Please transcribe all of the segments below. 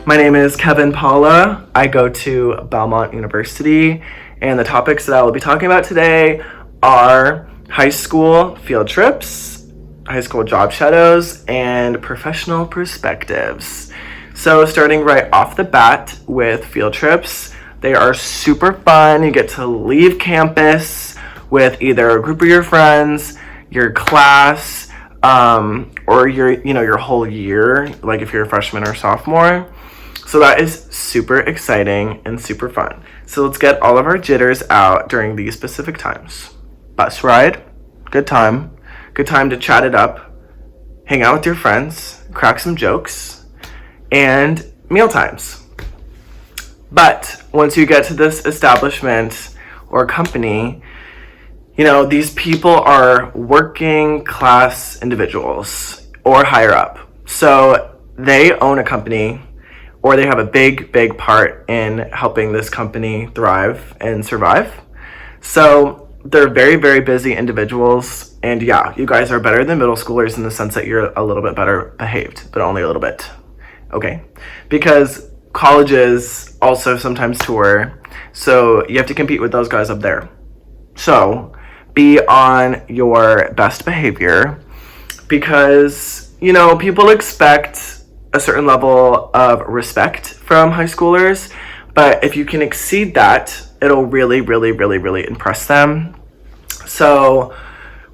My name is Kevin Palla. I go to Belmont University, and the topics that I will be talking about today are high school field trips, high school job shadows, and professional perspectives. So starting right off the bat with field trips, they are super fun. You get to leave campus with either a group of your friends, your class, or your whole year, like if you're a freshman or sophomore. So that is super exciting and super fun. So let's get all of our jitters out during these specific times. Bus ride, good time to chat it up, hang out with your friends, crack some jokes, and meal times. But once you get to this establishment or company, these people are working class individuals or higher up. So they own a company, or they have a big part in helping this company thrive and survive. So they're very, very busy individuals. And yeah, you guys are better than middle schoolers in the sense that you're a little bit better behaved, but only a little bit. Okay? Because colleges also sometimes tour, so you have to compete with those guys up there. So be on your best behavior, because people expect a certain level of respect from high schoolers, but if you can exceed that, it'll really impress them. So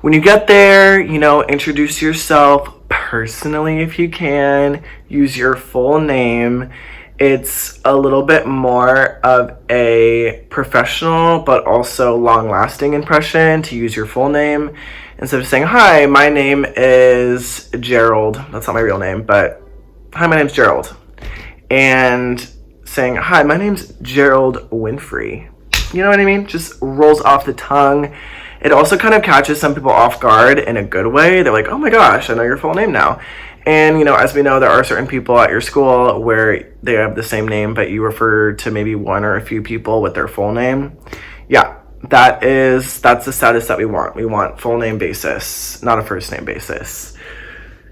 when you get there, introduce yourself personally if you can. Use your full name. It's a little bit more of a professional but also long-lasting impression to use your full name instead of saying, "Hi, my name is Gerald." That's not my real name, but "Hi, my name's Gerald." And saying, "Hi, my name's Gerald Winfrey." You know what I mean? Just rolls off the tongue. It also kind of catches some people off guard in a good way. They're like, "Oh my gosh, I know your full name now." And, as we know, there are certain people at your school where they have the same name, but you refer to maybe one or a few people with their full name. Yeah, that's the status that we want. We want full name basis, not a first name basis.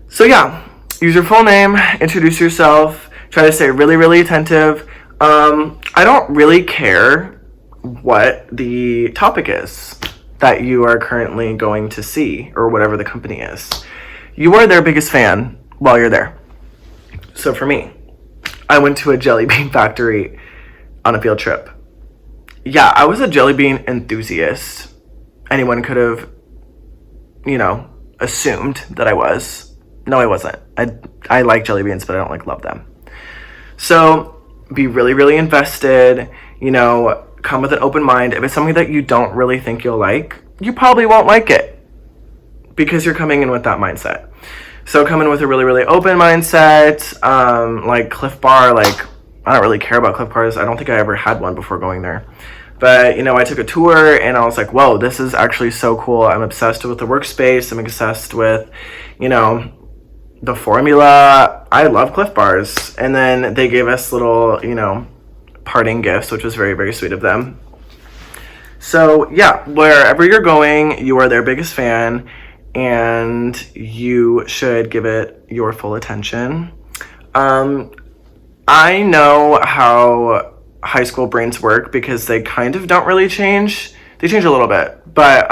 So yeah, use your full name, introduce yourself, try to stay really attentive. I don't really care what the topic is that you are currently going to see, or whatever the company is. You are their biggest fan while you're there. So for me, I went to a jelly bean factory on a field trip. Yeah, I was a jelly bean enthusiast. Anyone could have, assumed that I was. No, I wasn't. I like jelly beans, but I don't love them. So be really invested, come with an open mind. If it's something that you don't really think you'll like, you probably won't like it because you're coming in with that mindset. So come in with a really open mindset, like Cliff Bar, I don't really care about Cliff Bars. I don't think I ever had one before going there. But, I took a tour and I was like, whoa, this is actually so cool. I'm obsessed with the workspace. I'm obsessed with, the formula. I love Cliff Bars. And then they gave us little, parting gifts, which was very sweet of them. So yeah, wherever you're going, you are their biggest fan, and you should give it your full attention. I know how high school brains work because they kind of don't really change. They change a little bit, but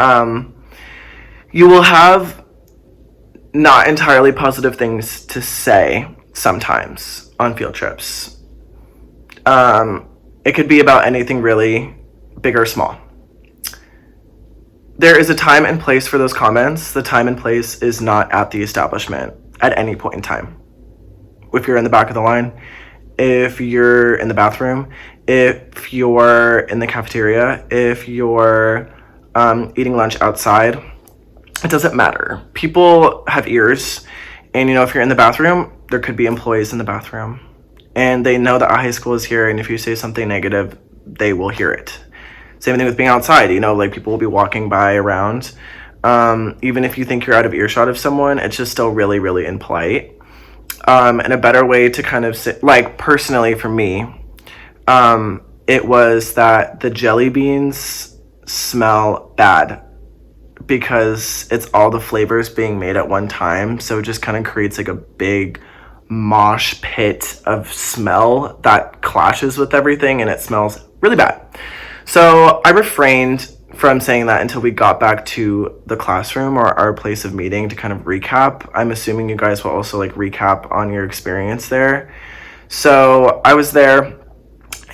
you will have not entirely positive things to say sometimes on field trips. It could be about anything really, big or small. There is a time and place for those comments. The time and place is not at the establishment at any point in time. If you're in the back of the line, if you're in the bathroom, if you're in the cafeteria, if you're eating lunch outside, it doesn't matter. People have ears, and if you're in the bathroom, there could be employees in the bathroom, and they know that a high school is here, and if you say something negative, they will hear it. Same thing with being outside, people will be walking by around. Even if you think you're out of earshot of someone, it's just still really impolite. And a better way to kind of say, personally for me, it was that the jelly beans smell bad because it's all the flavors being made at one time. So it just kind of creates a big mosh pit of smell that clashes with everything, and it smells really bad. So I refrained from saying that until we got back to the classroom or our place of meeting to kind of recap. I'm assuming you guys will also like recap on your experience there. So I was there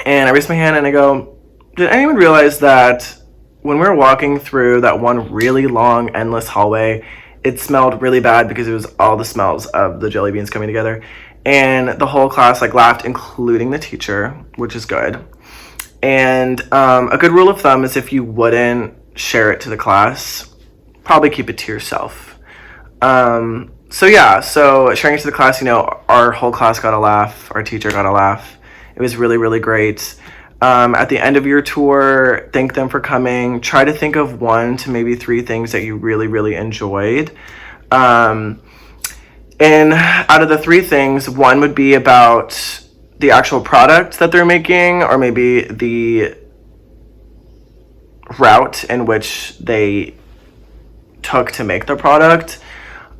and I raised my hand and I go, did anyone realize that when we were walking through that one really long, endless hallway, it smelled really bad because it was all the smells of the jelly beans coming together? And the whole class like laughed, including the teacher, which is good. And a good rule of thumb is if you wouldn't share it to the class, probably keep it to yourself. So sharing it to the class, you know, our whole class got a laugh, our teacher got a laugh. It was really, really great. At the end of your tour, thank them for coming. Try to think of 1 to maybe 3 things that you really, really enjoyed. And out of the 3 things, 1 would be about the actual product that they're making, or maybe the route in which they took to make the product.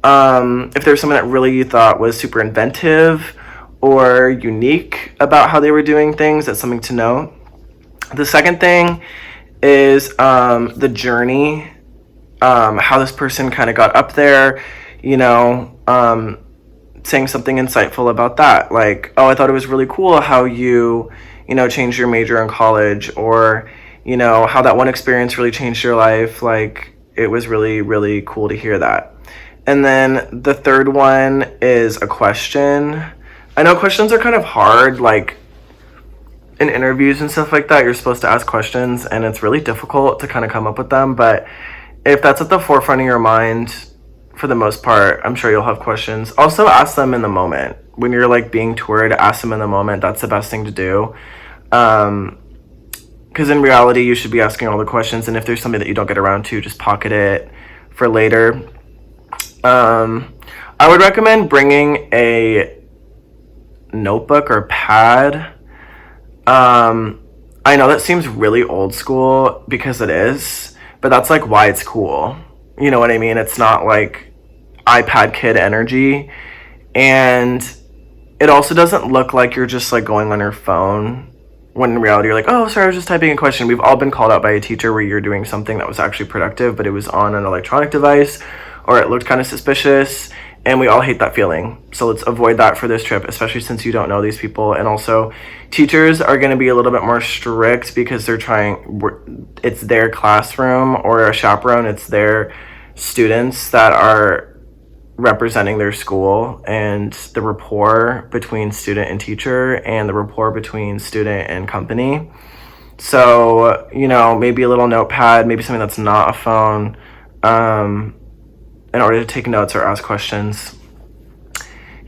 If there's something that really you thought was super inventive or unique about how they were doing things, that's something to know. The second thing is the journey, how this person kind of got up there, you know, saying something insightful about that, like, oh, I thought it was really cool how you know, changed your major in college, or, you know, how that one experience really changed your life. Like, it was really, really cool to hear that. And then the third one is a question. I know questions are kind of hard, like in interviews and stuff like that, you're supposed to ask questions and it's really difficult to kind of come up with them, but if that's at the forefront of your mind, for the most part, I'm sure you'll have questions. Also, ask them in the moment. When you're like being toured, ask them in the moment. That's the best thing to do. Because in reality, you should be asking all the questions. And if there's something that you don't get around to, just pocket it for later. I would recommend bringing a notebook or pad. I know that seems really old school because it is, but that's like why it's cool. You know what I mean? It's not like iPad kid energy. And it also doesn't look like you're just like going on your phone, when in reality you're like, oh, sorry, I was just typing a question. We've all been called out by a teacher where you're doing something that was actually productive, but it was on an electronic device, or it looked kind of suspicious, and we all hate that feeling. So let's avoid that for this trip, especially since you don't know these people. And also, teachers are going to be a little bit more strict because it's their classroom, or a chaperone, it's their students that are representing their school, and the rapport between student and teacher, and the rapport between student and company. So, you know, maybe a little notepad, maybe something that's not a phone, in order to take notes or ask questions.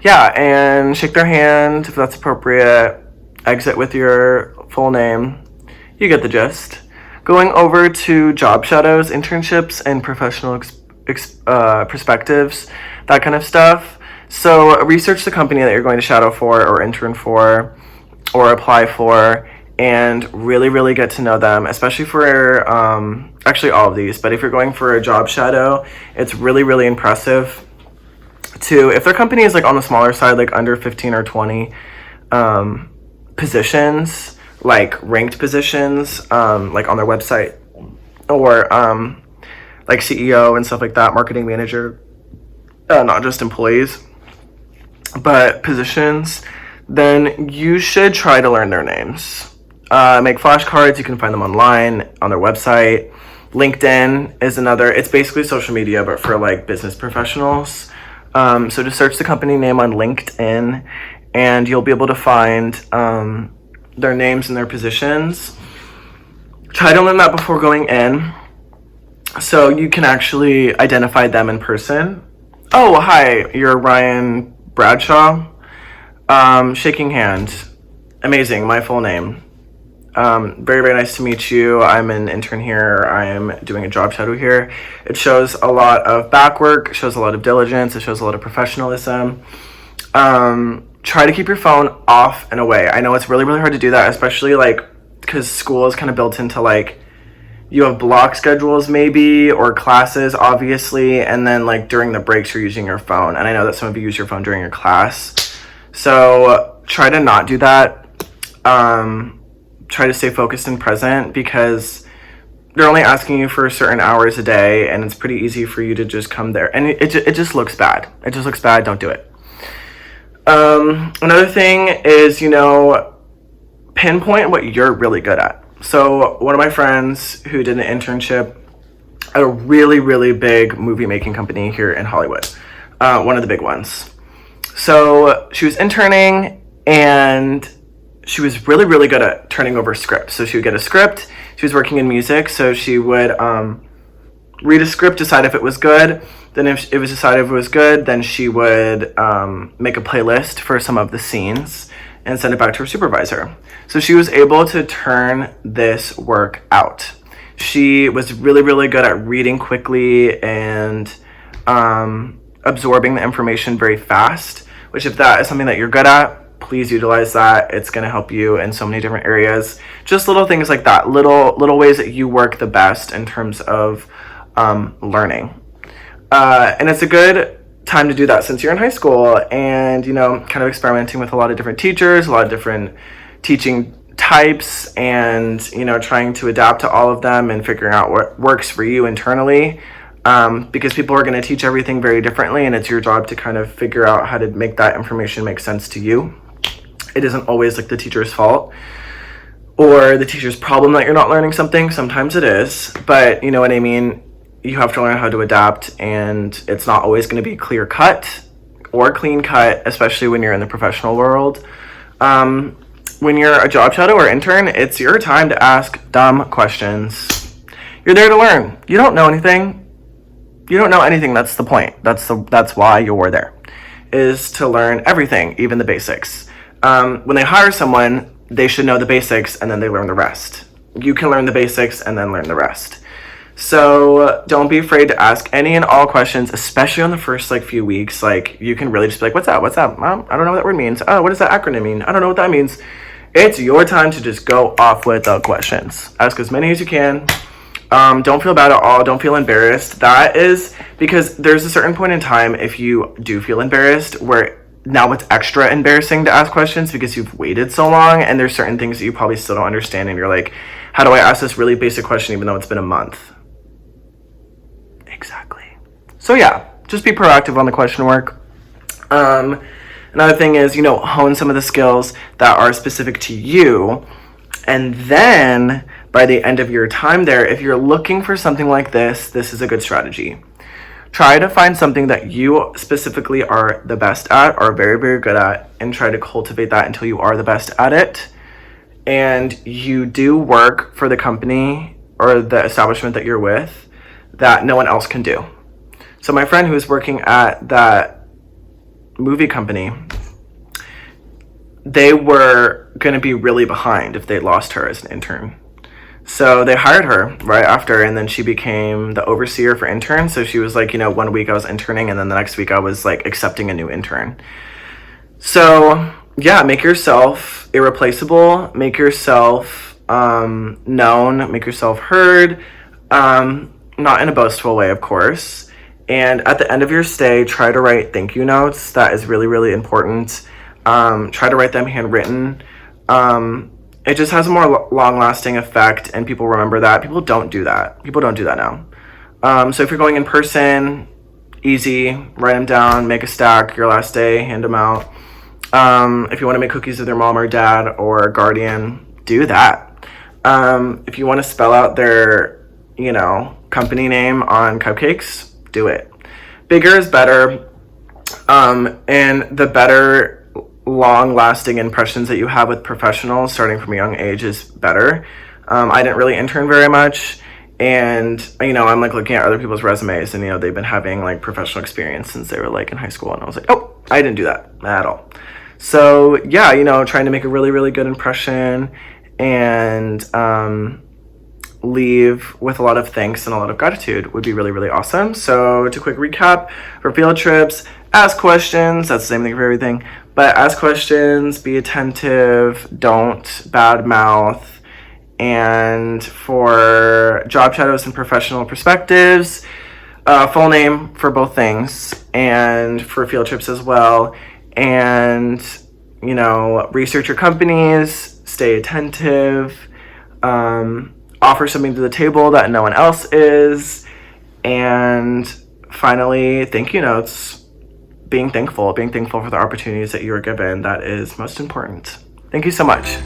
Yeah, and shake their hand if that's appropriate. Exit with your full name. You get the gist. Going over to job shadows, internships, and professional perspectives, that kind of stuff. So research the company that you're going to shadow for, or intern for, or apply for, and really, really get to know them, especially for, actually all of these, but if you're going for a job shadow, it's really, really impressive to, if their company is like on the smaller side, like under 15 or 20 positions, like ranked positions, like on their website, or like CEO and stuff like that, marketing manager, not just employees, but positions, then you should try to learn their names. Make flashcards. You can find them online on their website. LinkedIn is another. It's basically social media, but for like business professionals. So just search the company name on LinkedIn, and you'll be able to find their names and their positions. Try to learn that before going in, so you can actually identify them in person. Oh, hi, you're Ryan Bradshaw. Shaking hand. Amazing, my full name. Very, very nice to meet you. I'm an intern here. I am doing a job shadow here. It shows a lot of back work, it shows a lot of diligence, it shows a lot of professionalism. Try to keep your phone off and away. I know it's really, really hard to do that, especially like because school is kind of built into like, you have block schedules maybe, or classes obviously, and then like during the breaks you're using your phone. And I know that some of you use your phone during your class. So try to not do that. Try to stay focused and present, because they're only asking you for certain hours a day, and it's pretty easy for you to just come there. And it just looks bad. It just looks bad. Don't do it. Another thing is, pinpoint what you're really good at. So one of my friends who did an internship at a really, really big movie making company here in Hollywood, one of the big ones. So she was interning, and she was really, really good at turning over scripts. So she would get a script. She was working in music, so she would read a script, decide if it was good. Then if it was decided if it was good, then she would make a playlist for some of the scenes and send it back to her supervisor. So she was able to turn this work out. She was really, really good at reading quickly and absorbing the information very fast, which, if that is something that you're good at, please utilize that. It's going to help you in so many different areas. Just little things like that, little ways that you work the best in terms of learning. And it's a good time to do that since you're in high school, and kind of experimenting with a lot of different teachers, a lot of different teaching types, and trying to adapt to all of them and figuring out what works for you internally, because people are going to teach everything very differently, and it's your job to kind of figure out how to make that information make sense to you. It isn't always like the teacher's fault or the teacher's problem that you're not learning something. Sometimes it is, but you know what I mean? You have to learn how to adapt, and it's not always going to be clear cut or clean cut, especially when you're in the professional world. When you're a job shadow or intern, it's your time to ask dumb questions. You're there to learn. You don't know anything. You don't know anything. That's the point. That's why you're there, is to learn everything, even the basics. When they hire someone, they should know the basics, and then they learn the rest. You can learn the basics and then learn the rest. So don't be afraid to ask any and all questions, especially on the first few weeks. You can really just be like, what's that? I don't know what that word means. Oh, what does that acronym mean? I don't know what that means. It's your time to just go off with the questions. Ask as many as you can. Don't feel bad at all. Don't feel embarrassed. That is because there's a certain point in time, if you do feel embarrassed, where now it's extra embarrassing to ask questions because you've waited so long, and there's certain things that you probably still don't understand, and you're like, how do I ask this really basic question even though it's been a month? Exactly. So yeah, just be proactive on the question work. Another thing is, hone some of the skills that are specific to you. And then by the end of your time there, if you're looking for something like this is a good strategy. Try to find something that you specifically are the best at, are very, very good at, and try to cultivate that until you are the best at it. And you do work for the company or the establishment that you're with that no one else can do. So my friend who was working at that movie company, they were going to be really behind if they lost her as an intern. So they hired her right after, and then she became the overseer for interns. So she was like, 1 week I was interning, and then the next week I was accepting a new intern. So yeah, make yourself irreplaceable, make yourself known, make yourself heard, not in a boastful way, of course. And at the end of your stay, try to write thank you notes. That is really, really important. Try to write them handwritten. It just has a more long-lasting effect, and people remember that. People don't do that. People don't do that now. So if you're going in person, easy, write them down, make a stack your last day, hand them out. If you want to make cookies with their mom or dad or guardian, do that. If you want to spell out their, company name on cupcakes, do it. Bigger is better. And the better long-lasting impressions that you have with professionals starting from a young age is better. I didn't really intern very much, and I'm looking at other people's resumes, and they've been having professional experience since they were in high school, and I was like, oh, I didn't do that at all. So yeah, trying to make a really, really good impression, and leave with a lot of thanks and a lot of gratitude would be really, really awesome. So to quick recap, for field trips, ask questions. That's the same thing for everything, but ask questions, be attentive, don't badmouth. And for job shadows and professional perspectives, full name for both things, and for field trips as well. And research your companies, stay attentive, offer something to the table that no one else is, and finally, thank you notes. Being thankful for the opportunities that you were given. That is most important. Thank you so much.